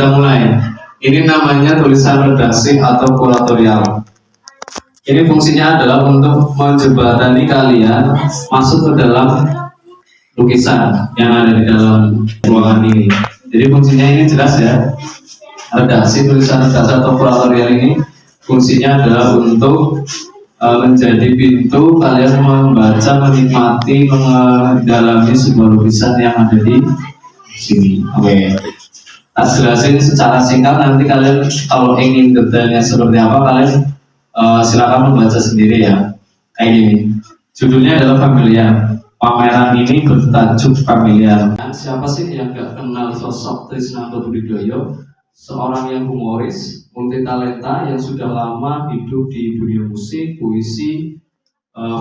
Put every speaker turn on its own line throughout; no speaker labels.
kita mulai. Ini namanya tulisan redaksi atau kuratorial. Ini fungsinya adalah untuk menjembatani kalian masuk ke dalam lukisan yang ada di dalam ruangan ini. Jadi fungsinya ini jelas ya. Redaksi, tulisan redaksi atau kuratorial ini fungsinya adalah untuk menjadi pintu kalian membaca, menikmati, mendalami sebuah lukisan yang ada di sini. Oke. Tak jelasin secara singkat, nanti kalian kalau ingin detailnya seperti apa kalian silakan membaca sendiri ya. Kayak gini. Judulnya adalah Familiar. Pameran ini bertajuk Familiar. Siapa sih yang gak kenal sosok Trisnanto Budidoyo? Seorang yang humoris, multitalenta yang sudah lama hidup di dunia musik, puisi,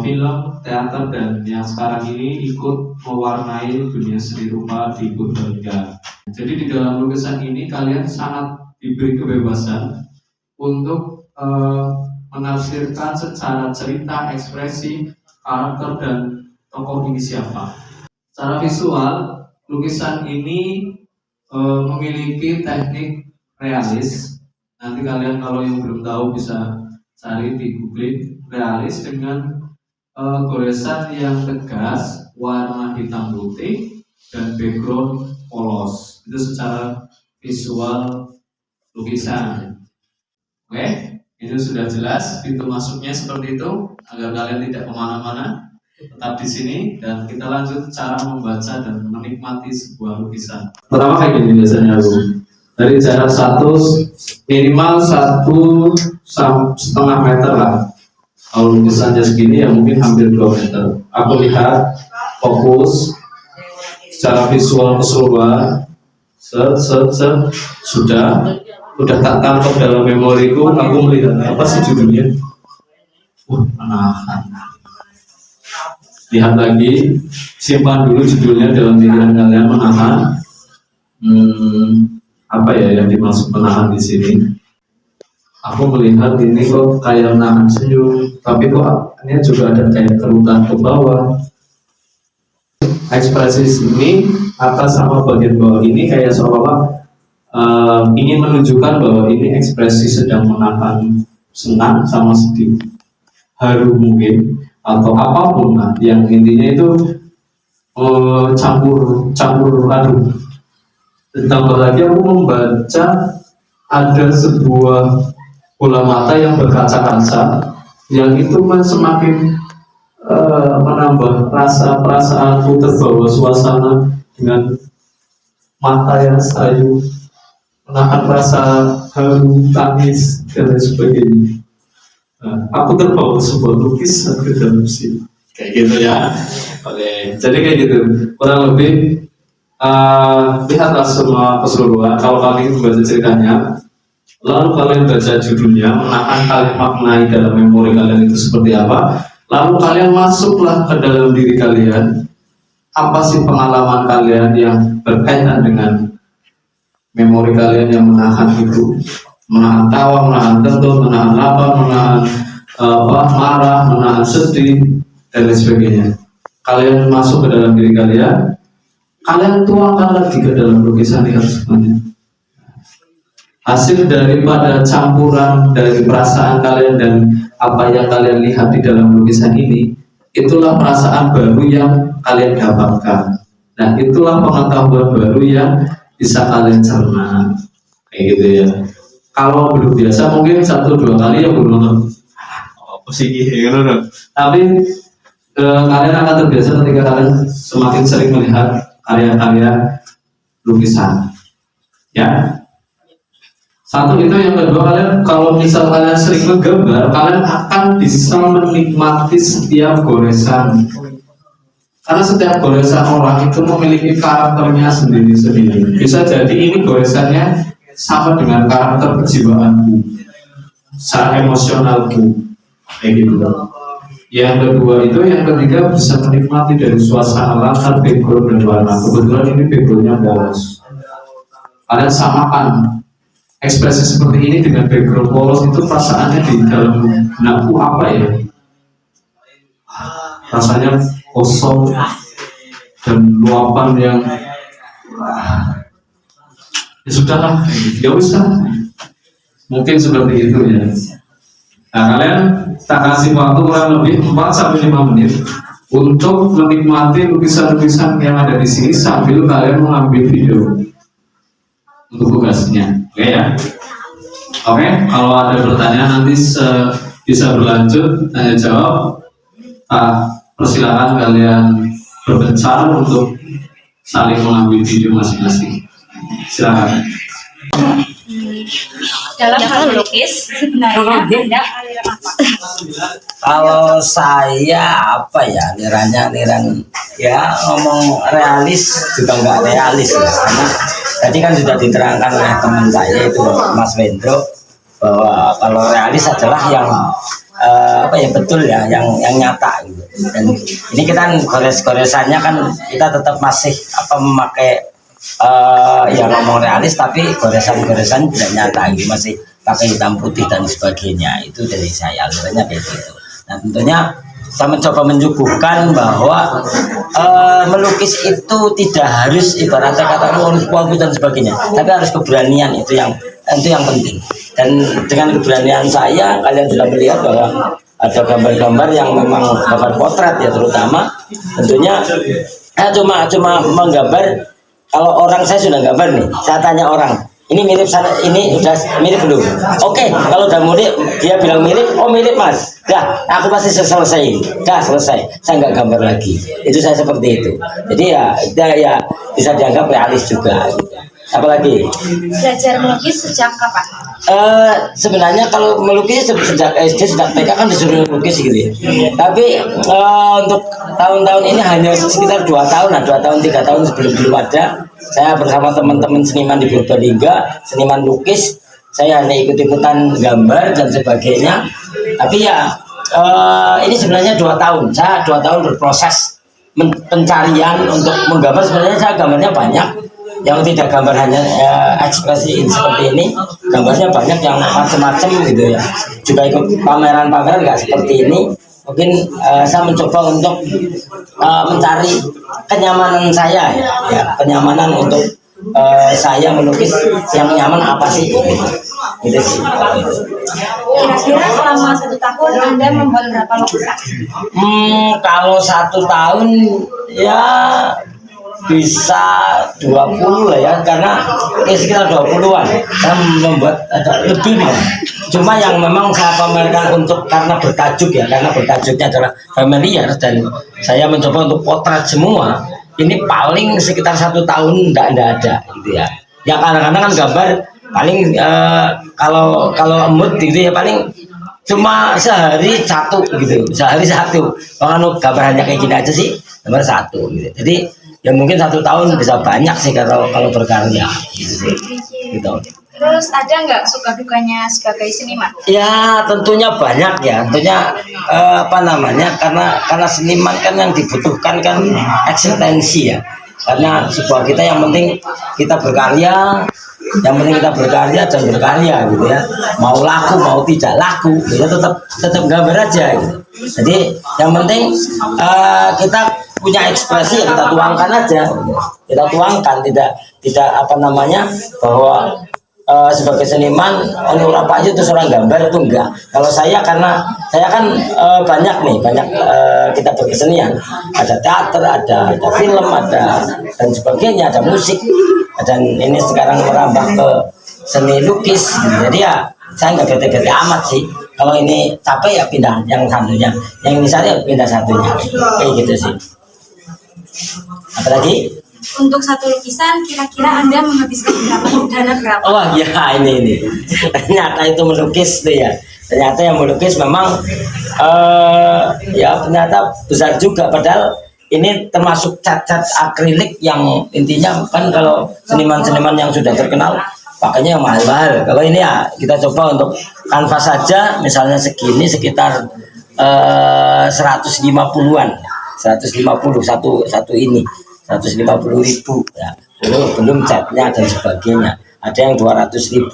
film, teater, dan yang sekarang ini ikut mewarnai dunia seni rupa di Purbalingga. Jadi di dalam lukisan ini kalian sangat diberi kebebasan untuk menafsirkan secara cerita, ekspresi, karakter, dan tokoh ini siapa. Secara visual, lukisan ini memiliki teknik realis. Nanti kalian kalau yang belum tahu bisa cari di Google. Realis dengan goresan yang tegas, warna hitam putih, dan background polos. Itu secara visual lukisan. Oke, itu sudah jelas. Pintu masuknya seperti itu agar kalian tidak kemana-mana. Tetap di sini dan kita lanjut cara membaca dan menikmati sebuah lukisan. Pertama kayak gini biasanya aku dari jarak minimal 1,5 meter lah. Kalau lukisannya segini ya mungkin hampir 2 meter. Aku lihat fokus secara visual keseluruhan. Sudah tak tangkap dalam memoriku. Aku melihat apa sih judulnya? Menahan. Lihat lagi, simpan dulu judulnya dalam pikiran kalian. Menahan. Apa ya yang dimaksud menahan di sini? Aku melihat ini kok kayak menahan senyum, tapi kok ini juga ada kayak kerutan ke bawah. Ekspresi ini atas sama bagian bawah ini kayak seolah-olah ingin menunjukkan bahwa ini ekspresi sedang menahan senang sama sedih, haru mungkin, atau apapun lah. Yang intinya itu campur aduk. Ditambah lagi aku membaca ada sebuah bola mata yang berkaca-kaca, yang itu semakin menambah perasaanku terbawa suasana dengan mata yang sayu, menahan rasa haru, tangis, dan lain sebagainya. Aku terbawa sebuah lukisan ke dalam sini, kayak gitu ya. Oke, jadi kayak gitu kurang lebih. Lihatlah semua keseluruhan. Kalau kalian membaca ceritanya, lalu kalian baca judulnya, menahan kalian maknai dalam memori kalian itu seperti apa. Lalu kalian masuklah ke dalam diri kalian. Apa sih pengalaman kalian yang berkaitan dengan memori kalian yang menahan itu? Menahan tawa, menahan tentu, menahan lapar, menahan marah, menahan sedih, dan lain sebagainya. Kalian masuk ke dalam diri kalian. Kalian tuangkan lagi ke dalam lukisan ini semuanya. Hasil daripada campuran dari perasaan kalian dan apa yang kalian lihat di dalam lukisan ini, itulah perasaan baru yang kalian dapatkan. Nah, itulah pengetahuan baru yang bisa kalian cerna. Kayak gitu ya. Kalau belum biasa mungkin 1-2 kali ya belum. Tapi kalian akan terbiasa ketika kalian semakin sering melihat karya-karya lukisan, ya. Satu itu, yang kedua, kalian kalau misal kalian sering menggambar, kalian akan bisa menikmati setiap goresan, karena setiap goresan orang itu memiliki karakternya sendiri-sendiri. Bisa jadi ini goresannya sama dengan karakter kejiwaanku, secara emosionalku, kayak gitu. Yang kedua itu, yang ketiga bisa menikmati dari suasana, latar, background, dan warna. Kebetulan ini backgroundnya polos. Kalian samakan ekspresi seperti ini dengan background polos, itu perasaannya di dalam benakku apa ya? Rasanya kosong dan luapan yang ya sudah lah, ya usah, mungkin seperti itu ya. Nah, kalian tak kasih waktu kurang lebih 4 sampai 5 menit untuk menikmati lukisan-lukisan yang ada di sini sambil kalian mengambil video untuk tugasnya. Oke ya. Oke, kalau ada pertanyaan nanti bisa berlanjut tanya jawab. Persilakan kalian berbicara untuk saling mengambil video masing-masing. Silakan.
Dalam hal melukis sebenarnya Anda aliran apa?
Kalau saya apa ya, aliran ya ngomong realis juga nggak realis ya. Karena tadi kan sudah diterangkan oleh teman saya itu Mas Wendro bahwa kalau realis adalah yang apa ya, betul ya, yang nyata gitu. Dan ini kita gores-goresannya kan kita tetap masih memakai ya ngomong realis tapi goresan-goresan tidak nyata gitu, masih pakai hitam putih dan sebagainya. Itu dari saya alirannya kayak gitu. Nah tentunya saya mencoba menyuguhkan bahwa melukis itu tidak harus ibaratnya kata harus bagus dan sebagainya, tapi harus keberanian, itu yang penting. Dan dengan keberanian saya, kalian sudah melihat bahwa ada gambar-gambar yang memang gambar potret ya, terutama tentunya cuma menggambar. Kalau orang saya sudah gambar nih, saya tanya orang, ini mirip sana, ini udah mirip belum? Oke, kalau udah mirip, dia bilang mirip, oh mirip mas. Dah, aku pasti selesai. Dah selesai, saya nggak gambar lagi. Itu saya seperti itu. Jadi ya bisa dianggap realis juga. Apalagi?
Belajar melukis sejak kapan?
Sebenarnya kalau melukis sejak SD, sejak TK kan disuruh melukis gitu ya. Tapi untuk tahun-tahun ini hanya sekitar 2 tahun, 3 tahun sebelum belum ada. Saya bersama teman-teman seniman di Purbalingga, seniman lukis. Saya hanya ikut-ikutan gambar dan sebagainya. Tapi ya ini sebenarnya 2 tahun. Saya 2 tahun berproses pencarian untuk menggambar. Sebenarnya saya gambarnya banyak. Yang tidak gambar hanya ekspresi seperti ini, gambarnya banyak yang macam-macam gitu ya. Juga ikut pameran-pameran nggak seperti ini. Mungkin saya mencoba untuk mencari kenyamanan saya ya, kenyamanan untuk saya melukis yang nyaman apa sih? Gitu sih.
Kira-kira selama 1 tahun Anda membuat berapa lukisan?
Kalau 1 tahun ya bisa 20 lah ya, karena sekitar 20-an saya membuat ada lebih nih. Cuma yang memang saya pamerkan untuk karena bertajuknya adalah familiar dan saya mencoba untuk potret semua. Ini paling sekitar 1 tahun enggak ada gitu ya. Ya kadang-kadang kan gambar paling kalau mood gitu ya paling cuma sehari satu gitu, kalau gambar hanya kayak gini aja sih, gambar 1 gitu. Jadi ya mungkin 1 tahun bisa banyak sih kalau berkarya gitu sih. Gitu.
Terus ada nggak suka dukanya sebagai seniman?
Ya tentunya banyak ya, tentunya karena seniman kan yang dibutuhkan kan eksistensi ya. Karena sebuah kita yang penting kita berkarya, dan berkarya gitu ya. Mau laku mau tidak laku, kita tetap gambar aja gitu. Jadi yang penting kita punya ekspresi ya kita tuangkan aja, kita tuangkan, tidak bahwa sebagai seniman orang apa aja terus orang gambar itu enggak. Kalau saya karena saya kan banyak kita berkesenian, ada teater, ada film, ada dan sebagainya, ada musik, dan ini sekarang merambah ke seni lukis. Jadi ya saya nggak bete-bete amat sih. Kalau ini capek ya pindah yang satunya, yang ini saya pindah satunya, kayak gitu sih. Apalagi?
Untuk 1 lukisan kira-kira Anda menghabiskan dana berapa?
Oh ya ini ternyata itu melukis tuh ya. Ternyata yang melukis memang ya ternyata besar juga, padahal ini termasuk cat-cat akrilik yang intinya kan kalau seniman-seniman yang sudah terkenal pakainya yang mahal-mahal. Kalau ini ya kita coba untuk kanvas saja misalnya segini sekitar 150-an. 150 satu ini 150.000 ya, belum catnya dan sebagainya. Ada yang 200.000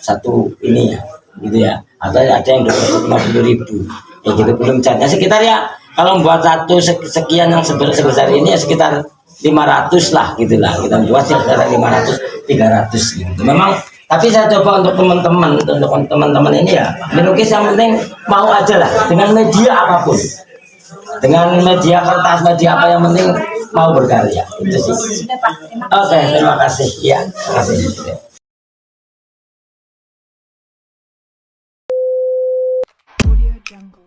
satu ini ya, gitu ya. Atau ada yang 250.000 ya gitu, belum catnya. Sekitar ya kalau buat satu sekian yang sebesar ini ya sekitar 500 lah gitulah, kita buat sih antara 500 300 gitu. Memang tapi saya coba untuk teman-teman ini ya melukis yang penting mau aja lah dengan media apapun, dengan media kertas, media apa, yang penting mau berkarya itu sih.
Sudah Pak, terima
Oke,
kasih.
terima kasih ya, terima kasih.
Audio Jungle.